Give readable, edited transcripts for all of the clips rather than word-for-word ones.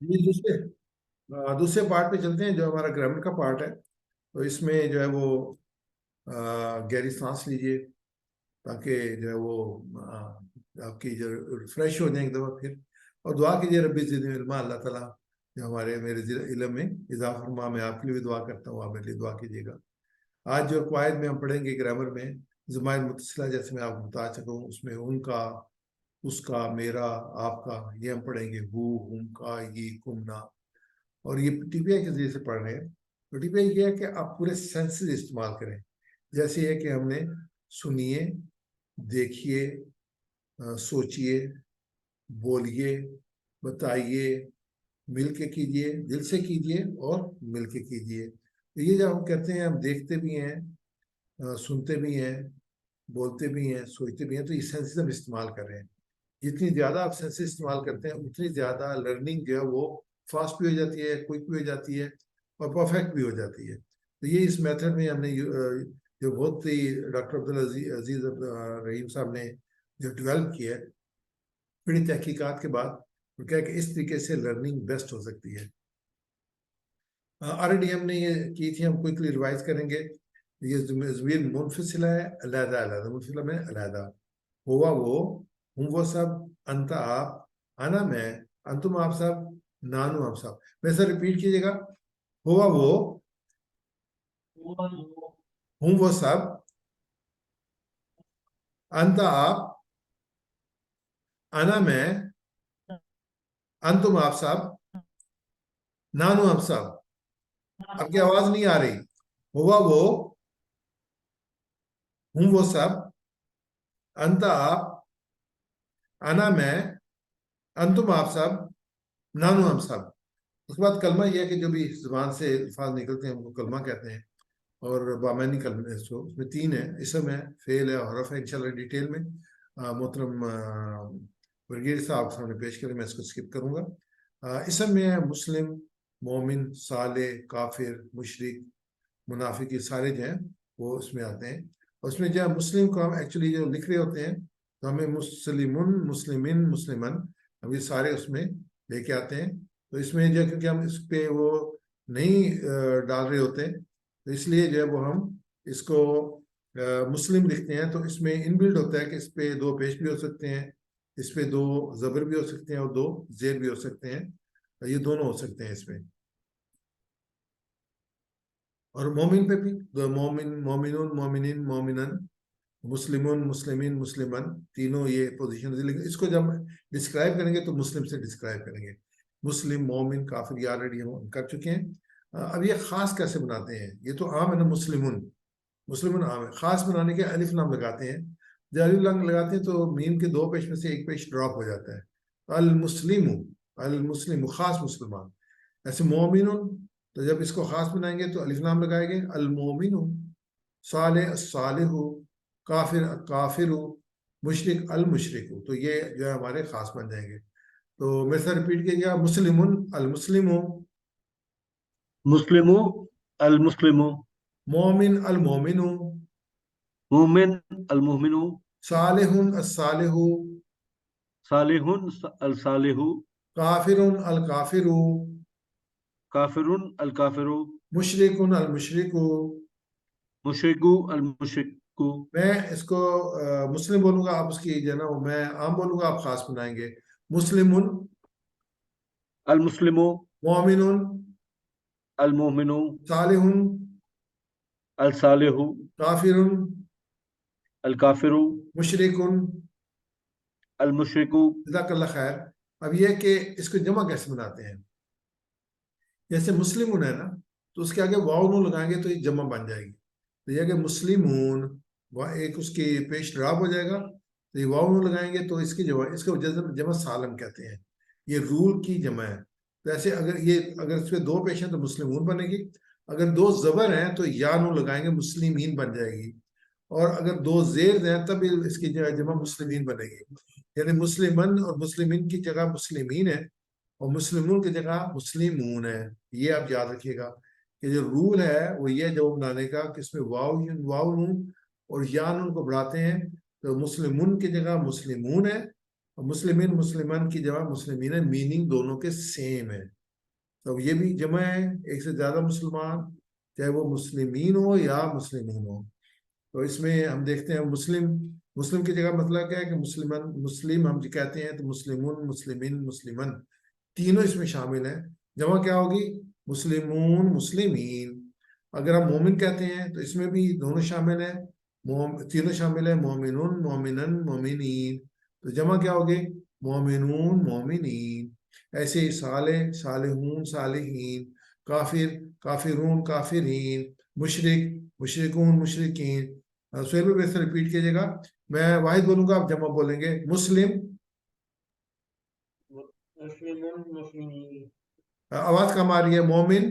ये दूसरे पार्ट पे चलते हैं, जो हमारा ग्रामर का पार्ट है। तो इसमें जो है वो गहरी सांस लीजिए, ताकि जो है वो आपकी जो फ्रेश हो जाए एक दफ़ा फिर। और दुआ कीजिए, रब्बी ज़िदनी इल्मा, अल्लाह ताला जो हमारे मेरे इल्म में इजाफा फरमा। मैं आपके लिए भी दुआ करता हूँ, आप मेरे लिए दुआ कीजिएगा। आज जो कवायद में हम पढ़ेंगे ग्रामर में, ज़माइर मुतसिला, जैसे मैं आपको बता चुका हूँ, उसमें उनका, उसका, मेरा, आपका, ये हम पढ़ेंगे। हु, हुम का, ये, कुमना। और ये टीपीआई के जरिए से पढ़ रहे हैं। तो टीपीआई ये है कि आप पूरे सेंसेस इस्तेमाल करें। जैसे है कि हमने सुनिए, देखिए, सोचिए, बोलिए, बताइए, मिल के कीजिए, दिल से कीजिए और मिल के कीजिए। तो ये जब हम कहते हैं, हम देखते भी हैं, सुनते भी हैं, बोलते भी हैं, सोचते भी हैं, तो ये सेंसेस हम इस्तेमाल कर रहे हैं। जितनी ज़्यादा आप सेंसेस इस्तेमाल करते हैं, उतनी ज़्यादा लर्निंग जो है वो फास्ट भी हो जाती है, क्विक भी हो जाती है, और परफेक्ट भी हो जाती है। तो ये इस मेथड में हमने जो बहुत ही डॉक्टर अब्दुल अजीज रहीम साहब ने जो डेवलप किया है, बड़ी तहकीकात के बाद, तो क्या है कि इस तरीके से लर्निंग बेस्ट हो सकती है। ऑलरेडी हमने ये की थी, हम क्विकली रिवाइज करेंगे। ये ज़मीर मुनफसिला है, अलहदा अलहदा, मुनफसिला में अलहदा। हुआ वो, हूँ वो सब, अंता आप, आना मैं, अंतुम आप सब, नानू आप सब। मैं सर रिपीट कीजिएगा। हुआ वो, हूँ वो सब, अंता आप, आना मैं, अंतुम आप सब, नानू आप सब। आपकी आवाज नहीं आ रही। हुआ वो, हूँ वो सब, अंता आप, आना मैं, अंतुम आप सब, नानू हम सब। उसके बाद कलमा यह है कि जो भी जुबान से अल्फाज निकलते हैं उनको कलमा कहते हैं। और बामानी कलमे, इसको उसमें तीन है, इसम है, फेल है और हरफ है। इंशाल्लाह डिटेल में मोहतरम वर्गीर साहब के सामने पेश करें, मैं इसको स्किप करूंगा। इसम में है मुस्लिम, मोमिन, साले, काफिर, मुशरिक, मुनाफिक, ये सारे जो हैं वो उसमें आते हैं। और उसमें जो है मुस्लिम को हम एक्चुअली जो लिख रहे होते हैं, तो हमें मुस्लिमुन, मुस्लिमिन, मुस्लिमन, हम ये सारे उसमें लेके आते हैं। तो इसमें जो है, क्योंकि हम इस पे वो नहीं डाल रहे होते, तो इसलिए जो है वो हम इसको मुस्लिम लिखते हैं। तो इसमें इनबिल्ड होता है कि इस पे दो पेश भी हो सकते हैं, इस पे दो जबर भी हो सकते हैं और दो जेर भी हो सकते हैं। ये दोनों हो सकते हैं इसमें। और मोमिन पे भी दो, मोमिन, मोमिनुन, मोमिनिन, मोमिनन, मुस्लिमुन, मुस्लिमीन, मुस्लिमन, तीनों ये पोजीशन। लेकिन इसको जब डिस्क्राइब करेंगे तो मुस्लिम से डिस्क्राइब करेंगे। मुस्लिम, मोमिन, काफिर, ये ऑलरेडी हम कर चुके हैं। अब ये खास कैसे बनाते हैं? ये तो आम है ना, मुस्लिमुन, मुस्लिमुन आम है। खास बनाने के अलिफ नाम लगाते हैं। जब अलिफ नाम लगाते हैं तो मीम के दो पेश में से एक पेश ड्रॉप हो जाता है। अल मुस्लिमु, अल मुस्लिम, खास मुसलमान। ऐसे मोमिनुन, तो जब इसको खास बनाएंगे तो अलिफ नाम लगाएंगे, अल मोमिनु। साले, सालिहु। काफिर, काफिरु। मुशरिक, अल मुशरिकु। तो ये जो है हमारे खास बन जाएंगे। तो मेरे साथ रिपीट कीजिएगा। मुस्लिमुन, अल मुस्लिमु। मुस्लिमो, अल मुस्लिमो। मोमिन, अल मोमिनु। मोमिन, अल मोमिनो। सालिहुन, अस सालिहु। सालिहुन, अल सालिहु। काफिरुन, अल काफिरु। काफिरुन, अल काफिरु। मुशरिकुन, अल मुशरिकु। मुशरिकु, अल मुशरिकु। मैं इसको मुस्लिम बोलूंगा, आप उसकी जो है ना, मैं आम बोलूंगा, आप खास बनाएंगे। मुस्लिमुन, अल मुस्लिमो। मोमिनुन, अल मोमिनो। सालिहुन, अल सालिहु। काफिरुन, अल काफिरु। मुशरिकुन। अल मुशरिकु। जज़ाकल्लाह खैर। अब यह कि इसको जमा कैसे बनाते हैं? जैसे मुस्लिमुन है ना, तो उसके आगे वाव नून लगाएंगे तो ये जमा बन जाएगी। तो यह कि मुस्लिमून, वह एक उसकी पेश ड्रॉप हो जाएगा, तो ये वाव नून लगाएंगे तो इसकी जमा, इसको जमा जमा सालम कहते हैं। ये रूल की जमा है। तो ऐसे अगर इसमें दो पेश हैं तो मुस्लिमून बनेगी। अगर दो जबर हैं तो या नून लगाएंगे, मुस्लिमीन बन जाएगी। और अगर दो जेर हैं तब इसकी जमा मुस्लिमीन बनेगी। यानी मुस्लिमन और मुस्लिमीन की जगह मुस्लिमीन है, और मुस्लिमून की जगह मुस्लिमून है। ये आप याद रखिएगा कि जो रूल है वो ये जवाब बनाने का कि इसमें वाव नून और या नून को बढ़ाते हैं, तो मुस्लिमून की जगह मुस्लिमून है, मुस्लिमीन मुस्लिमान की जमा मुस्लिमीन है, मीनिंग दोनों के सेम है। तो ये भी जमा है, एक से ज्यादा मुसलमान, चाहे वो मुस्लिमीन हो या मुस्लिमीन हो। तो इसमें हम देखते हैं मुस्लिम, मुस्लिम की जगह मतलब क्या है कि मुस्लिमान, मुस्लिम हम जो कहते हैं तो मुस्लिमून मुस्लिमीन मुस्लिमन तीनों इसमें शामिल हैं। जमा क्या होगी? मुस्लिमून मुस्लिमीन। अगर हम मोमिन कहते हैं तो इसमें भी दोनों शामिल हैं, तीनों शामिल है, मोमिनुन मोमिनन मोमिनीन। तो जमा क्या होगी? मोमिनून मोमिनीन। ऐसे ही साले सालिहून सालिहीन, काफिर काफिरून काफिरीन, मुशरिक मुशरिकून मुशरिकीन। सुहेल भाई वैसे रिपीट कीजिएगा, मैं वाहिद बोलूंगा, आप जमा बोलेंगे। मुस्लिम, मुस्लिमुन मुस्लिमीन, आवाज कम आ रही है। मोमिन,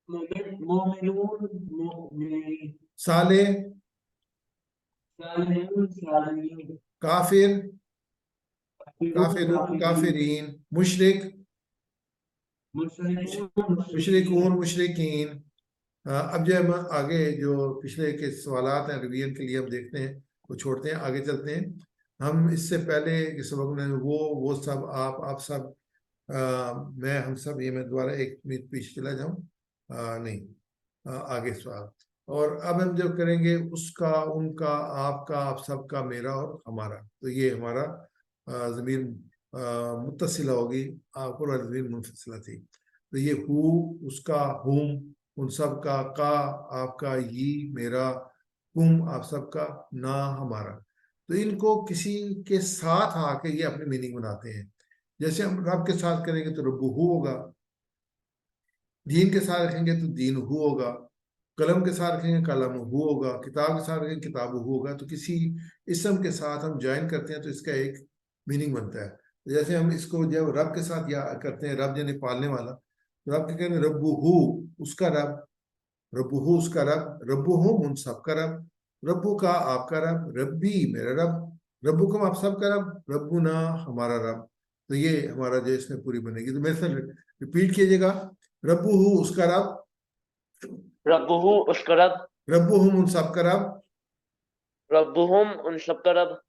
मोमिनून मोमिनीन, साले, सालिहून सालिहीन, काफिर काफिरून काफिरून काफिरीन, काफिरीन, मुशरिक मुशरिकून मुशरिकून मुशरिकीन। मुशरिकीन। अब जो हम आगे जो पिछले के सवालात हैं रिवीजन के लिए हम देखते हैं, वो छोड़ते हैं, आगे चलते हैं। हम इससे पहले के सबक में वो सब आप सब, मैं हम सब, ये मैं दोबारा एक मिनट पीछे चला जाऊं, नहीं, आगे सवाल। और अब हम जो करेंगे उसका उनका आपका आप सबका मेरा और हमारा, तो ये हमारा ज़मीर मुत्तसिला होगी, आपको ज़मीर मुनफसिला थी। तो ये हु उसका, हुम उन सब का आपका, ये मेरा, कुम आप सबका, ना हमारा। तो इनको किसी के साथ आके ये अपनी मीनिंग बनाते हैं। जैसे हम रब के साथ करेंगे तो रब्बुहू होगा, दीन के साथ रखेंगे तो दीन हु होगा, कलम के साथ रखेंगे कलम हु होगा, किताब के साथ रखेंगे किताब हु होगा। तो किसी इसम के साथ हम ज्वाइन करते हैं तो इसका एक मीनिंग बनता है। तो जैसे हम इसको जब रब के साथ या करते हैं, रब यानी पालने वाला, तो रब के कहते हैं रब्बु हु उसका रब, रब्बु हु उसका रब, रब्बु हुम उन सबका रब, रब्बु का आपका रब, रब्बी मेरा रब, रब्बुकुम आप सबका रब, रब्बुना हमारा रब। तो ये हमारा जो इसमें पूरी बनेगी। तो मेरे साथ रिपीट कीजिएगा, रब्बुहु उसका रब, रब्बुहु उसका रब, रब्बुहुम उन सबका रब, रब्बुहुम उन सबका रब,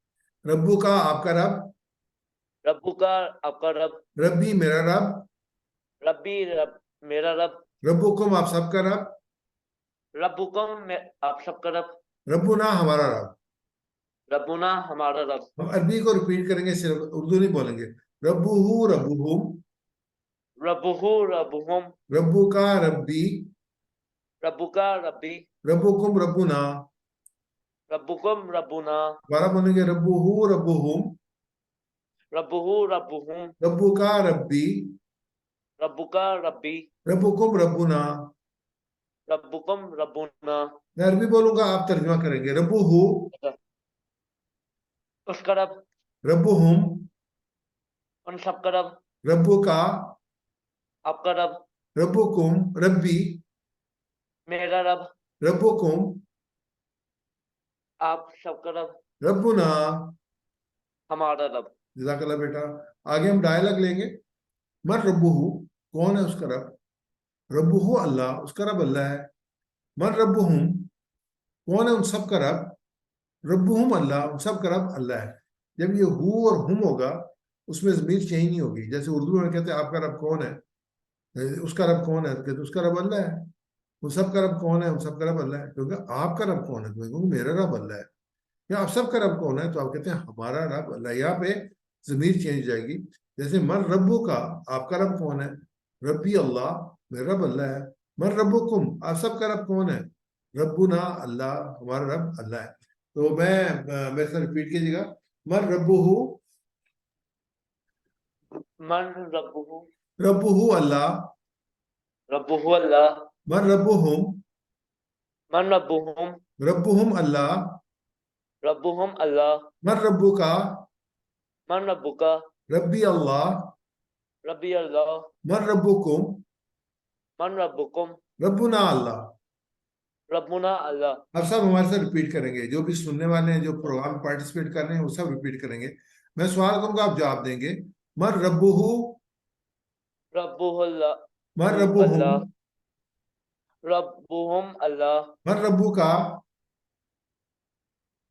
रब्बु का आपका रब, रब्बु का आपका रब, रब्बी मेरा रब, रब्बी रब मेरा रब, रब्बुकुम आप सबका रब, रब्बुकुम आप सबका रब, रब्बुना हमारा रब। रब्बुना हमारा रब। हम अरबी को रिपीट करेंगे, सिर्फ उर्दू नहीं बोलेंगे। रब्बुहु रब्बुहुम, रब्बुहु रब्बुहुम, रब्बु का रब्बी, रब्बु का रब्बी, रब्बुकुम रब्बुना। रब्बुकुम रब्बुना, दोबारा बोलेंगे, रब्बुहु रब्बुहुम, रब्बुहु रब्बुहुम, रब्बु का रब्बी, रब्बु का रब्बी, रब्बुकुम रब्बुना। रब्बुकुम रब्बुना। मैं अरबी बोलूंगा, आप तर्जुमा करेंगे। रब्बुहु उसका रब, रब्बुहुम, उन सबका रब, रब्बु का आपका रब, रब्बुकुम रब्बी, मेरा रब, रब्बुकुम आप सबका रब, रब्बुना। हमारा रब। जज़ाकल्लाह बेटा। आगे हम डायलॉग लेंगे। मन रब्बुहु, कौन है उसका रब? रब्बुहु अल्लाह, उसका रब अल्लाह है। मन रब्बुहुम, कौन है उन सब का रब? रब्बुहुम अल्लाह, उन सब का रब अल्लाह है। जब ये हु और हुम होगा, उसमें ज़मीर चेंज नहीं होगी। जैसे उर्दू में कहते हैं आपका रब कौन है, उसका रब कौन है, तो कहते उसका रब अल्लाह है। उन सब का रब कौन है, उन सब का रब अल्लाह है। क्योंकि आपका रब कौन है, तो मैं कहूँगा मेरा रब अल्लाह है। या आप सबका रब कौन है, तो आप कहते हैं हमारा रब अल्लाह। यहाँ पे जमीर चेंज हो जाएगी। जैसे मन रब्बु का, आपका रब कौन है? रब्बी अल्लाह, मेरा रब अल्लाह है। मन रब्बुकुम, आप सबका रब कौन है? रब्बुना अल्लाह, हमारा रब अल्लाह है। तो मेरे साथ रिपीट कीजिएगा, मन रब्बुहु, मन रब्बुहु, रब्बुहु अल्लाह, रब्बुहु अल्लाह, मन रब्बुहुम, मन रब्बुहुम, रब्बुहुम अल्लाह, रब्बुहुम अल्लाह, मन रब्बुका, मन रब्बुका, रब्बी अल्लाह, रब्बी अल्लाह, मन रब्बुकुम, मन रब्बुकुम, रब्बुना अल्लाह। रब्बुना अल्लाह। आप सब हमारे साथ रिपीट करेंगे, जो भी सुनने वाले हैं, जो प्रोग्राम में पार्टिसिपेट कर रहे हैं, वो सब रिपीट करेंगे। मैं सवाल करूंगा, आप जवाब देंगे। मन रब्बुहु, रब्बुहु मन रब्बुहुम, अल्लाह, रब्बुहुम अल्लाह, मन रब्बुका,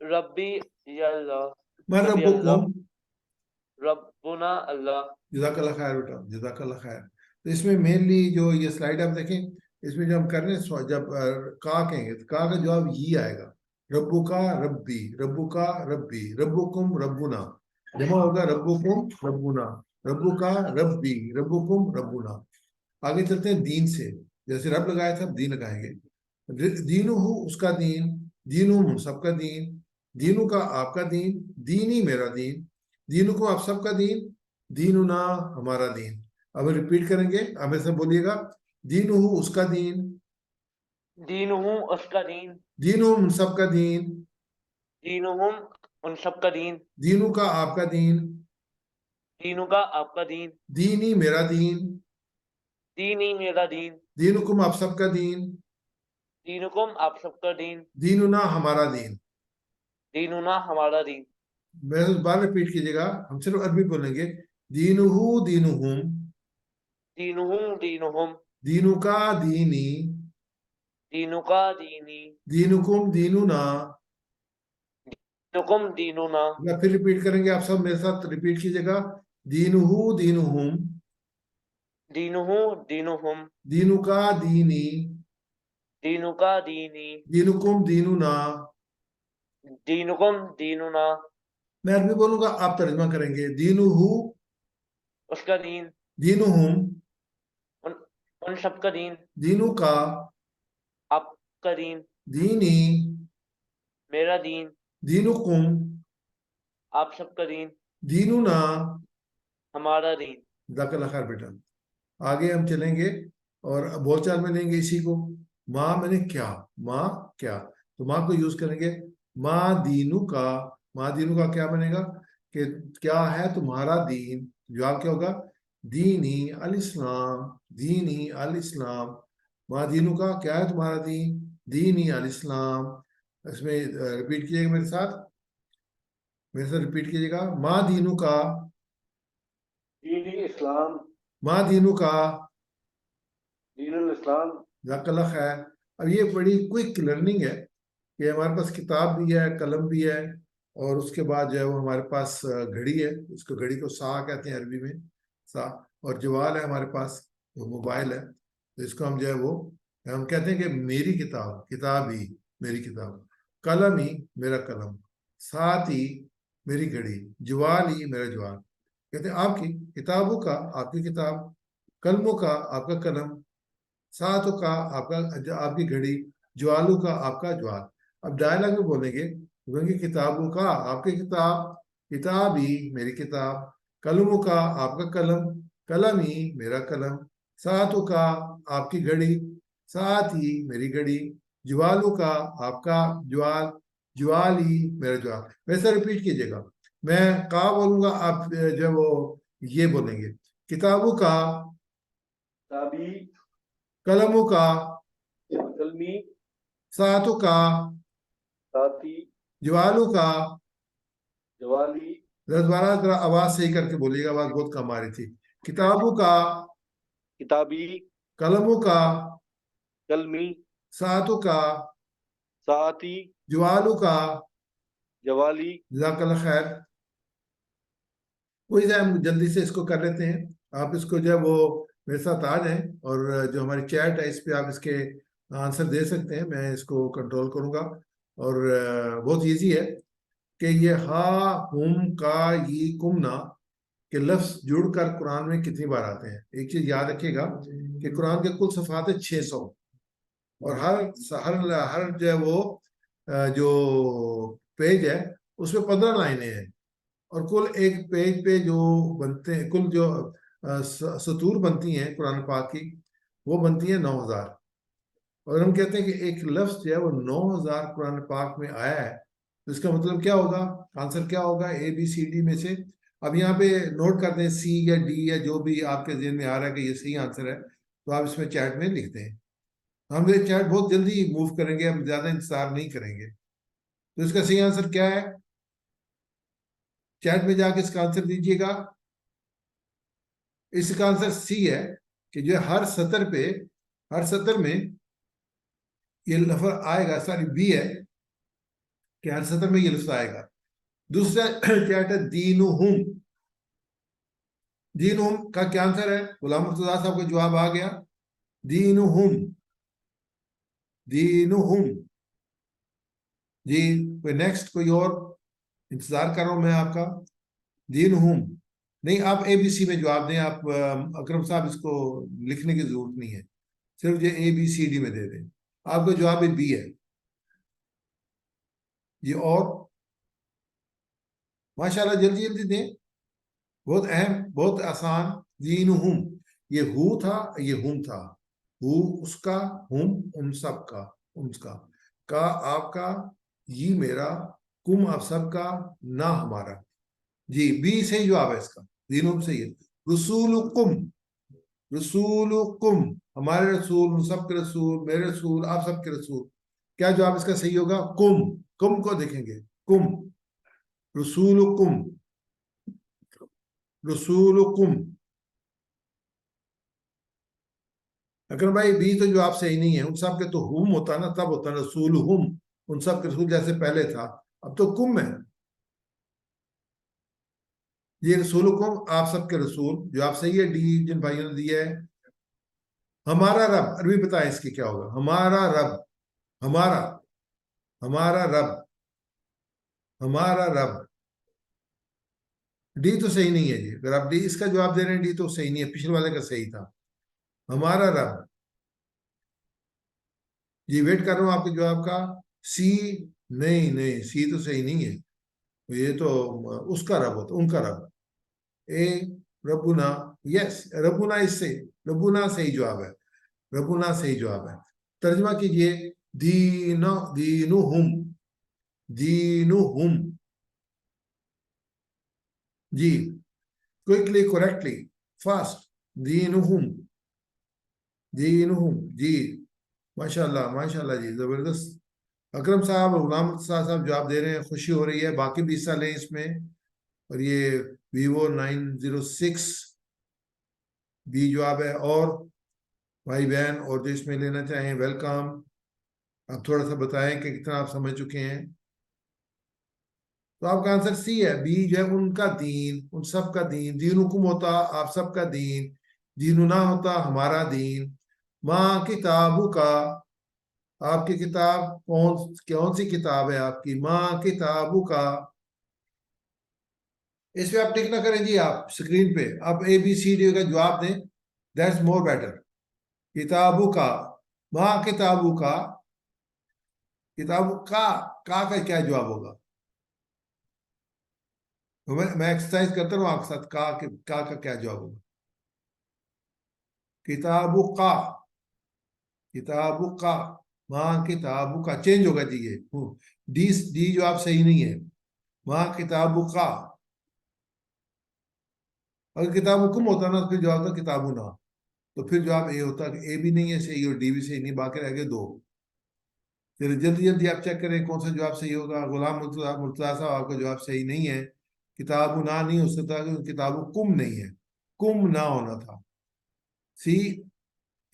रब्बी या अल्लाह, मन रब्बी अल्लाह, रब्बुकुम। रब्बुना अल्लाह। जज़ाकल्लाह खैर बेटा, जज़ाकल्लाह खैर। तो इसमें मेनली जो ये स्लाइड आप देखें, इसमें जो हम कर रहे हैं जब का कहेंगे तो का जवाब ये आएगा, रब्बु का रब्बी, रब्बु का रब्बी, रब्बुकुम रब्बुना, जमा होगा रब्बुकुम रब्बुना, रब्बु का रब्बी, रब्बुकुम रब्बुना। आगे चलते हैं दीन से, जैसे रब लगाया था दीन लगाएंगे। दीनू हूँ उसका दीन, दीनू सबका दीन, दीनू का आपका दीन, दीनी मेरा दीन, दीनू को आप सबका दीन, दीनू ना हमारा दीन। अब रिपीट करेंगे, अब ऐसे बोलिएगा, दीनू हूँ उसका दीन, दीन हूँ उसका दीन, दीनू उन सबका दीन, दीन हूँ उन सबका दीन, दीनू का आपका दीन, दीनू का आपका दीन, दीनी मेरा दीन, दीनी मेरा दीन, दीनुकुम आप सबका दीन, दीनुकुम आप सबका दीन, दीनू ना हमारा दीन। दीनुना हमारा दीन। मैं उस बार रिपीट कीजिएगा, हम सिर्फ अरबी बोलेंगे, दीनुहू दीनुहुम, दीनुहुम दीनुहुम, दीनू का दीनी, दीनु का दीनी, दीनुकुम दीनुना। दीनुकुम दीनुना, या फिर रिपीट करेंगे, आप सब मेरे साथ रिपीट कीजिएगा, दीनुहू दीनुहुम, दीनुहु दीनुहुम, दीनू का दीनी, दीनु का दीनी, दीनुकुम दीनुना। दीनुकुम दीनुना। मैं अरबी बोलूंगा, आप तर्जमा करेंगे, दीनुहू उसका दीन, दीनुहुम, उन उन सबका दीन, दीनू का आपका दीन, दीनी, मेरा दीन, दीनुकुम आप सबका दीन, दीनुना। हमारा दीन। जज़ाकल्लाह खैर बेटा। आगे हम चलेंगे और बोलचाल में लेंगे इसी को, माँ मैंने क्या, माँ क्या, तो माँ को यूज करेंगे, माँ दीनू का, माँ दीनू का क्या बनेगा कि क्या है तुम्हारा दीन, जवाब क्या होगा, दीनी अल इस्लाम, दीनी अल इस्लाम। माँ दीनू का क्या है तुम्हारा दीन, दीनी अल इस्लाम। इसमें रिपीट कीजिएगा मेरे साथ रिपीट कीजिएगा, माँ दीनू का, दीन इस्लाम, माँ दीनू का। दीनुल इस्लाम। जज़ाकल्लाह खैर। अब ये बड़ी क्विक लर्निंग है कि हमारे पास किताब भी है, कलम भी है, और उसके बाद जो है वो हमारे पास घड़ी है, उसको घड़ी को सा कहते हैं अरबी में, सा। और जवाल है हमारे पास, वो मोबाइल है, तो इसको हम जो है वो हम कहते हैं कि मेरी किताब, किताब ही मेरी किताब, कलम ही मेरा कलम, साथ ही मेरी घड़ी, जवाल ही मेरा जवाल। कहते हैं आपकी किताबों का आपकी किताब, कलमों का आपका कलम, सातों का आपका, आपकी घड़ी, ज्वालू का आपका ज्वाल। अब डायलॉग में बोलेंगे, बोलेंगे किताबों का आपकी किताब, किताब ही मेरी किताब, कलमों का आपका कलम, कलम ही मेरा कलम, सातों का आपकी घड़ी, साथ ही मेरी घड़ी, ज्वालू का आपका ज्वाल, ज्वाल ही मेरा ज्वाल। वैसा रिपीट कीजिएगा, मैं का बोलूंगा, आप जो है वो ये बोलेंगे, किताबों का, ताबी, कलमों का, कलमी, सातों का, साथी, ज्वालों का। जवाली, दोबारा जरा आवाज सही करके बोलिएगा, आवाज बहुत कम आ रही थी। किताबों का, किताबी, कलमों का, कलमी, सातों का, साथी, ज्वालों का। जवाली। जज़ाकल्लाह खैर। कोई हम जल्दी से इसको कर लेते हैं, आप इसको जो है वो मेरे साथ आ जाएं, और जो हमारी चैट है इस पे आप इसके आंसर दे सकते हैं, मैं इसको कंट्रोल करूंगा। और बहुत इजी है कि ये हा हुम का ये कुमना के लफ्ज जुड़कर कुरान में कितनी बार आते हैं। एक चीज याद रखिएगा कि कुरान के कुल सफ़ात है 600, और हर हर हर जो है वो जो पेज है उसमें 15 लाइनें हैं, और कुल एक पेज पे जो बनते हैं, कुल जो सतूर बनती हैं कुरान पाक की, वो बनती है 9000। और हम कहते हैं कि एक लफ्ज जो है वो 9000 कुरान पाक में आया है, तो इसका मतलब क्या होगा, आंसर क्या होगा, ए बी सी डी में से। अब यहाँ पे नोट कर दें, सी या डी या जो भी आपके जेहन में आ रहा है कि ये सही आंसर है, तो आप इसमें चैट में लिख दें। हम ये चैट बहुत जल्दी मूव करेंगे, हम ज्यादा इंतजार नहीं करेंगे। तो इसका सही आंसर क्या है, चैट में जाके इसका आंसर दीजिएगा। इसका आंसर सी है, कि जो है हर सतर पे, हर सतर में ये लफ्ज आएगा, सॉरी बी है कि हर सतर में ये लफ्ज आएगा। दूसरा क्या है, दीनुहुम। दीनुहुम का क्या आंसर है? गुलाम मुर्तजा साहब का जवाब आ गया, दीनुहुम, दीनुहुम। जी, कोई नेक्स्ट, कोई और? इंतजार कर रहा हूं मैं आपका। दीनुहुम। नहीं, आप ABC में जवाब दें आप, अकरम साहब, इसको लिखने की जरूरत नहीं है, सिर्फ ये ABCD में दे दें। आपका जवाब B है। ये और माशाल्लाह, जल्दी जल्दी दें, बहुत अहम, बहुत आसान। दीनुहुम, ये हु था, ये हुम था। हु उसका, हुम उन सब का, उनका, का आपका, ये मेरा, कुम आप सबका, ना हमारा। जी, बी सही जवाब है इसका, दीनुहुम सही है। रसूलुकुम, रसूलुकुम, हमारे रसूल, उन सब के रसूल, मेरे रसूल, आप सब के रसूल। क्या जवाब इसका सही होगा? कुम। कुम को देखेंगे, कुम, रसूलुकुम, रसूलुकुम। अकरम भाई, बी तो जवाब सही नहीं है, उन सब के तो हुम होता ना, तब होता ना रसूल हुम, उन सब के रसूल जैसे पहले था, अब तो कुम है। ये रसूलुकुम, आप सबके रसूल, जवाब सही है डी, जिन भाइयों ने दिया है। हमारा रब, अरबी बताए इसके क्या होगा? हमारा रब, हमारा, हमारा रब, हमारा रब। डी तो सही नहीं है जी, अगर आप डी इसका जवाब दे रहे हैं, डी तो सही नहीं है, पिछले वाले का सही था, हमारा रब। जी, वेट कर रहा हूँ आपके जवाब का। सी, नहीं नहीं, सी तो सही नहीं है, ये तो उसका रब होता, उनका रब। ए, रबुना, यस, रबुना, इससे रबुना सही जवाब है, रबुना सही जवाब है। तर्जमा कीजिए, दीन, दीनुहुम, दीनुहुम। जी, क्विकली, करेक्टली, फास्ट, दीनुहुम, दीनुहुम। जी, माशाल्लाह माशाल्लाह जी, जबरदस्त। अकरम साहब और गुलाम मुर्तज़ा साहब जवाब दे रहे हैं, खुशी हो रही है, बाकी भी हिस्सा लें इसमें। और ये Vivo 906 बी जवाब है। और भाई बहन और जो इसमें लेना चाहें, वेलकम। आप थोड़ा सा बताएं कि कितना आप समझ चुके हैं। तो आपका आंसर सी है, बी जो है, उनका दीन, उन सब का दीन। दीन हुकुम होता आप सबका दीन, दीनुना होता हमारा दीन। माँ किताबु का, आपकी किताब कौन, कौन सी किताब है आपकी? माँ किताबु का। इस पे आप टिक ना करें जी, आप स्क्रीन पे आप ABCD का जवाब दें, दैट्स मोर बेटर। किताबु का, माँ किताबु का, किताबु का क्या जवाब होगा? तो मैं एक्सरसाइज करता रहूं आपके साथ, का क्या जवाब होगा? किताबु का, किताबु का, माँ किताबु का, चेंज होगा जी ये। डी, डी जवाब सही नहीं है, माँ किताबु का। अगर किताब हुकुम होता ना, तो फिर जवाब था किताबु ना, तो फिर जवाब ए होता कि ए भी नहीं है सही और डी भी सही नहीं, बाकी रह गए दो। चलिए जल्दी जल्दी आप चेक करें कौन सा जवाब सही होगा। गुलाम मुर्तजा मुर्तजा साहब, आपका जवाब सही नहीं है, किताबु ना नहीं हो सकता, किताबु कुम नहीं है, कुम ना होना था। सी,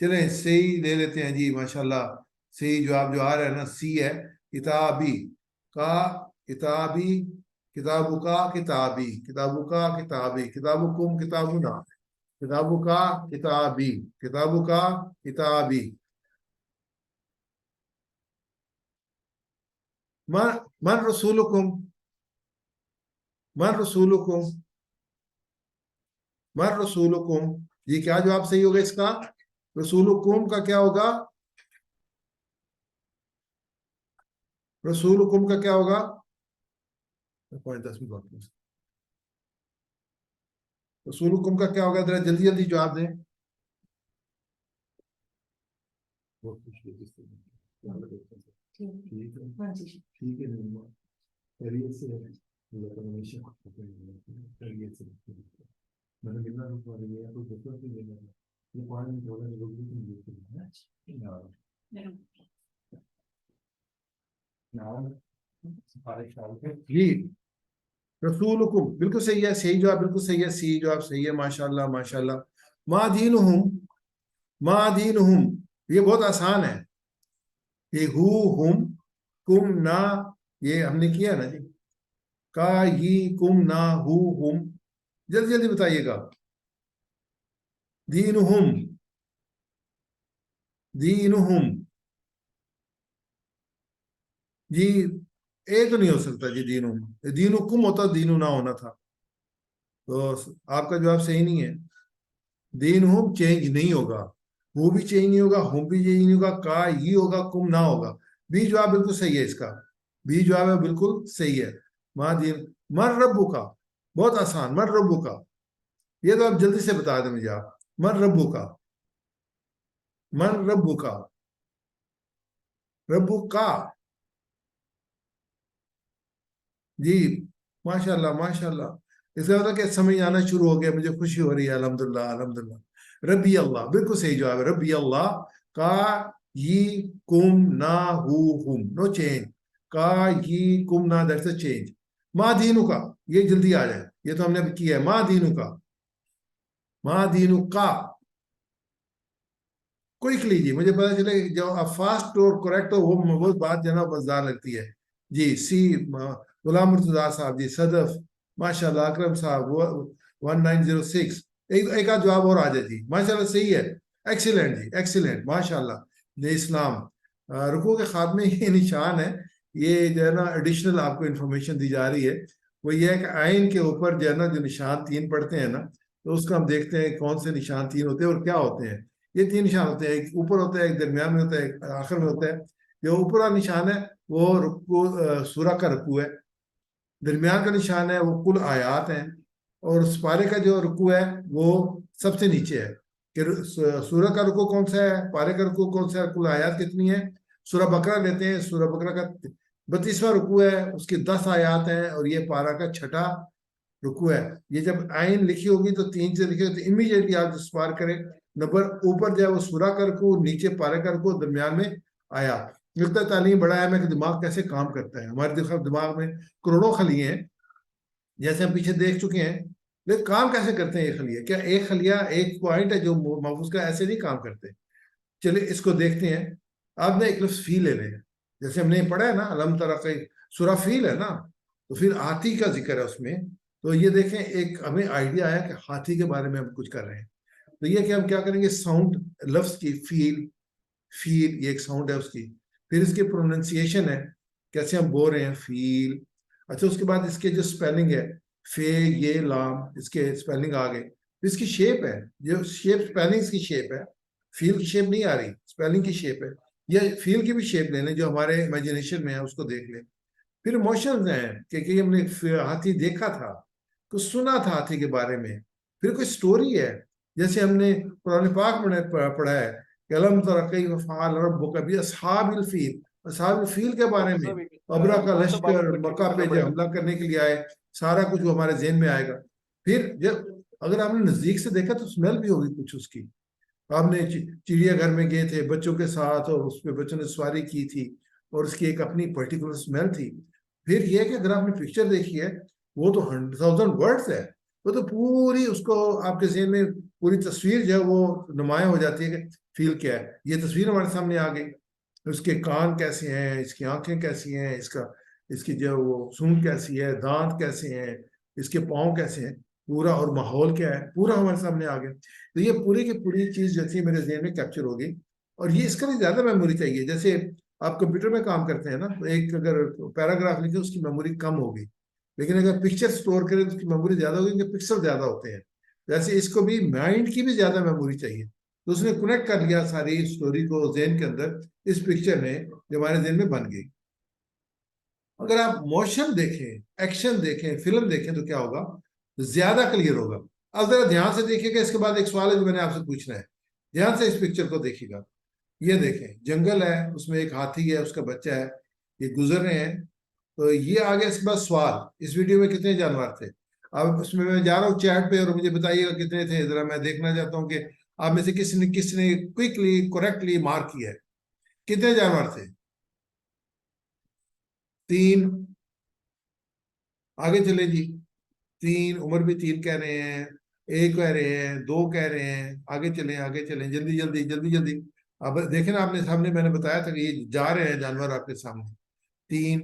चले सही ले लेते हैं जी, माशाल्लाह। सही जवाब जो आ रहा है ना, सी है, किताबी का, किताबी, किताबु का किताबी, किताबु का किताबी, किताबु कुम किताबु ना, किताबु का किताबी, किताबु का किताबी। मन, मन रसूलुकुम, मन रसूलुकुम, मन रसूलुकुम। ये क्या जवाब सही होगा इसका? रसूलुकुम का क्या होगा? रसूलुकुम का क्या होगा? 10 मिनट बाकी है। रसूलुकुम का क्या होगा? जरा जल्दी जल्दी जवाब दें। ठीक है, हाँ जी। ठीक है, खैरियत से है, अल्लाह का हमेशा खैरियत से रखे। मैंने कितना रुपया लिया, कोई दूसरा भी लेना है, ये पानी में थोड़ा लोग भी नहीं देते हैं जी। रसूलुकुम बिल्कुल सही है, सही जवाब बिल्कुल सही है, सी जवाब सही है, माशाल्लाह माशाल्लाह। मा दीनुहुम, मा दीनुहुम, ये बहुत आसान है। ये हु, हुम, कुम, ना, ये हमने किया ना जी। का, ही, कुम, ना, हु, हुम, जल्दी जल्दी बताइएगा। दीनुहुम, दीनुहुम, जी ए तो नहीं हो सकता जी, दीनुहुम, दीनुकुम होता, दीनु ना होना था। तो आपका जवाब सही नहीं है। दीन हुम चेंज नहीं होगा, वो भी चेंज नहीं होगा, हुम भी चेंज नहीं होगा, का ही होगा, कुम ना होगा। बी जवाब बिल्कुल सही है इसका, बी जवाब है बिल्कुल सही है। माँ दीन, मन रब्बू का, बहुत आसान, मन रब्बू का, ये तो आप जल्दी से बता दें मुझे आप, मन रब्बू का, मन रब्बू का, रब्बू का, जी, माशाल्लाह माशाल्लाह। इसका मतलब कि समझ आना शुरू हो गया, मुझे खुशी हो रही है, अल्हम्दुलिल्लाह अल्हम्दुलिल्लाह। रब्बी अल्लाह बिल्कुल सही जवाब है, रब्बी अल्लाह, का, ये, कुम, ना, हु, हुम, नो चेंज, का, ये, कुम, ना, दैट्स अ चेंज। माँ दीनु का, ये जल्दी आ जाए, ये तो हमने अभी किया है, माँ दीनु का, माँ दीनु का, क्विक लीजिए, मुझे पता चले जो आप फास्ट और करेक्ट हो, वो बात जो है ना मजेदार लगती है। जी सी, गुलाम मुर्तजा साहब, जी सदफ, माशाल्लाह, अकरम साहब, वो 1906, एक आध जवाब और आ जाए जी, माशाल्लाह सही है, एक्सीलेंट जी एक्सीलेंट, माशाल्लाह। ये इस्लाम, रुकू के खात्मे ये निशान है, ये जो है ना एडिशनल आपको इंफॉर्मेशन दी जा रही है। वो ये है कि आइन के ऊपर जो है ना जो निशान तीन पढ़ते हैं ना, तो उसका हम देखते हैं कौन से निशान तीन होते हैं और क्या होते हैं। ये तीन निशान होते हैं, एक ऊपर होता है, एक दरमियान में होता है, एक आखिर में होता है। जो ऊपर वाला निशान है वो रुकू, सूरा का रुकू है। दरमियान का निशान है वो कुल आयात हैं। और उस पारे का जो रुकू है वो सबसे नीचे है, कि सूरा का रुकू कौन सा है, पारे का रुकू कौन सा है, कुल आयात कितनी है। सूरा बकरा लेते हैं, सूरा बकरा का 32वां रुकू है, उसकी 10 आयात हैं, और ये पारा का छठा रुकू है। ये जब आइन लिखी होगी तो तीन से लिखी होगी तो इमीडिएटली आप जिस पार करें, नंबर ऊपर जो है वो सूरा का रुकू, नीचे पारे का रुकू, दरमियान में आया। लगता है तालीम बड़ा है, मैं कि दिमाग कैसे काम करता है। हमारे दिमाग में करोड़ों खलिए हैं, जैसे हम पीछे देख चुके हैं, लेकिन काम कैसे करते हैं ये खलिया, क्या एक खलिया एक पॉइंट है जो महफूज का, ऐसे नहीं काम करते। चलिए इसको देखते हैं। आप ना एक लफ्ज फी ले लें, जैसे हमने पढ़ा है ना अलम तरा कई, सूरा फील है ना, तो फिर हाथी का जिक्र है उसमें। तो ये देखें, एक हमें आइडिया आया कि हाथी के बारे में हम कुछ कर रहे हैं। तो ये कि हम क्या करेंगे, साउंड लफ्ज की फील, फील ये एक साउंड है उसकी, फिर इसकी प्रोनाउंसिएशन है, कैसे हम बोल रहे हैं, फील। अच्छा, उसके बाद इसके जो स्पेलिंग है, फे, ये, लाम, इसके स्पेलिंग आ गए। फिर इसकी शेप है, जो शेप स्पेलिंग की शेप है, फील की शेप नहीं आ रही, स्पेलिंग की शेप है। ये फील की भी शेप ले लें, जो हमारे इमेजिनेशन में है उसको देख लें। फिर इमोशंस हैं कि हमने हाथी देखा था, कुछ सुना था हाथी के बारे में, फिर कोई स्टोरी है, जैसे हमने कुरान पाक में पढ़ा है कि अलम तरा कैफ फ़अल रब्बुका बि अस्हाबिल फील, अस्हाबिल फील के बारे में, अबरा का लश्कर मक्का पे जो हमला करने के लिए आए, सारा कुछ वो हमारे जेहन में आएगा। फिर जब अगर आपने नजदीक से देखा तो स्मेल भी होगी कुछ उसकी। आपने चिड़ियाघर में गए थे बच्चों के साथ, और उस पर बच्चों ने सवारी की थी, और उसकी एक अपनी पर्टिकुलर स्मेल थी। फिर यह कि अगर आपने पिक्चर देखी है, वो तो 100,000 वर्ड्स है, वो तो पूरी उसको आपके ज़हन में पूरी तस्वीर जो है वो नुमाया हो जाती है कि फील क्या है। ये तस्वीर हमारे सामने आ गई, उसके कान कैसे हैं, इसकी आंखें कैसी हैं, इसका इसकी जो वो सूंड कैसी है, दांत कैसे हैं, इसके पाँव कैसे हैं, पूरा, और माहौल क्या है, पूरा हमारे सामने आ गया। तो ये पूरी की पूरी चीज जैसी मेरे जहन में कैप्चर हो गई। और ये इसका भी ज्यादा मेमोरी चाहिए, जैसे आप कंप्यूटर में काम करते हैं ना, तो एक अगर पैराग्राफ लिखे उसकी मेमोरी कम होगी, लेकिन अगर पिक्चर स्टोर करें तो उसकी मेमोरी ज्यादा होगी, क्योंकि पिक्सल ज्यादा होते हैं। वैसे इसको भी माइंड की भी ज्यादा मेमोरी चाहिए। तो उसने कनेक्ट कर लिया सारी स्टोरी को जहन के अंदर, इस पिक्चर में जो हमारे जहन में बन गई। अगर आप मोशन देखें, एक्शन देखें, फिल्म देखें, तो क्या होगा, ज्यादा क्लियर होगा। अब जरा ध्यान से देखिएगा, इसके बाद एक सवाल है जो मैंने आपसे पूछना है, ध्यान से इस पिक्चर को देखिएगा। ये देखें, जंगल है, उसमें एक हाथी है, उसका बच्चा है, ये गुजर रहे हैं। तो ये आ गया इसके बाद सवाल, इस वीडियो में कितने जानवर थे। अब उसमें मैं जा रहा हूँ चैट पे, और मुझे बताइएगा कितने थे, जरा मैं देखना चाहता हूँ कि आप में से किसने किसने क्विकली करेक्टली मार्क किया है। कितने जानवर थे, 3, आगे चले जी। 3, उम्र भी 3 कह रहे हैं, एक कह रहे हैं, 2 कह रहे हैं, आगे चलें आगे चलें, जल्दी जल्दी जल्दी जल्दी। अब देखें ना, आपने सामने मैंने बताया था कि ये जा रहे हैं जानवर आपके सामने। 3,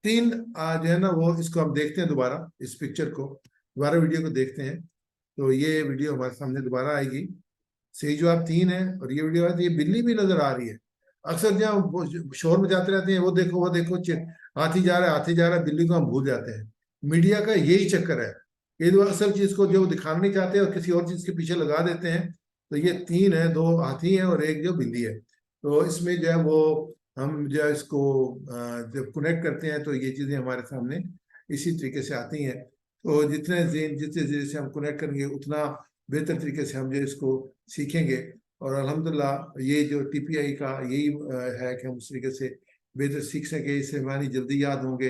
तीन जो है ना वो, इसको हम देखते हैं दोबारा, इस पिक्चर को दोबारा, वीडियो को देखते हैं। तो ये वीडियो हमारे सामने दोबारा आएगी। सही जवाब 3 है। और ये वीडियो है, ये बिल्ली भी नजर आ रही है। अक्सर जहाँ वो शोर मचाते रहते हैं, वो देखो हाथी जा रहा है, हाथी जा रहा है, बिल्ली को हम भूल जाते हैं। मीडिया का यही चक्कर है, ये जो असल चीज को जो दिखाना नहीं चाहते और किसी और चीज के पीछे लगा देते हैं। तो ये 3 है, 2 हाथी हैं और एक जो बिल्ली है। तो इसमें जो है वो हम जो है इसको जब कनेक्ट करते हैं तो ये चीजें हमारे सामने इसी तरीके से आती हैं। तो जितने देर से हम कनेक्ट करेंगे उतना बेहतर तरीके से हम जो इसको सीखेंगे। और अल्हम्दुलिल्लाह ये जो टीपीआई का यही है कि हम उस तरीके से बेहतर सीख सकें, इससे हमारी जल्दी याद होंगे,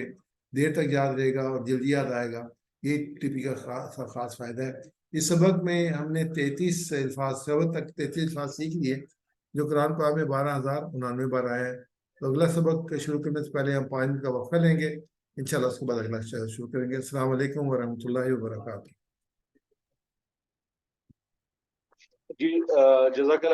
देर तक याद रहेगा और जल्दी याद आएगा। ये टीपी का खास फायदा है। इस सबक में हमने 33 अल्फाज, सबक तक 33 अल्फाज सीख लिए, जो कुरान पाक में 12,099 बार आए हैं। तो अगला सबक शुरू करने से पहले हम 5 मिनट का वक्फा लेंगे, इंशाल्लाह उसके बाद अगला शुरू करेंगे। अस्सलाम वालेकुम वरहमतुल्लाहि वबरकातुहू। जी, जज़ाकल्लाह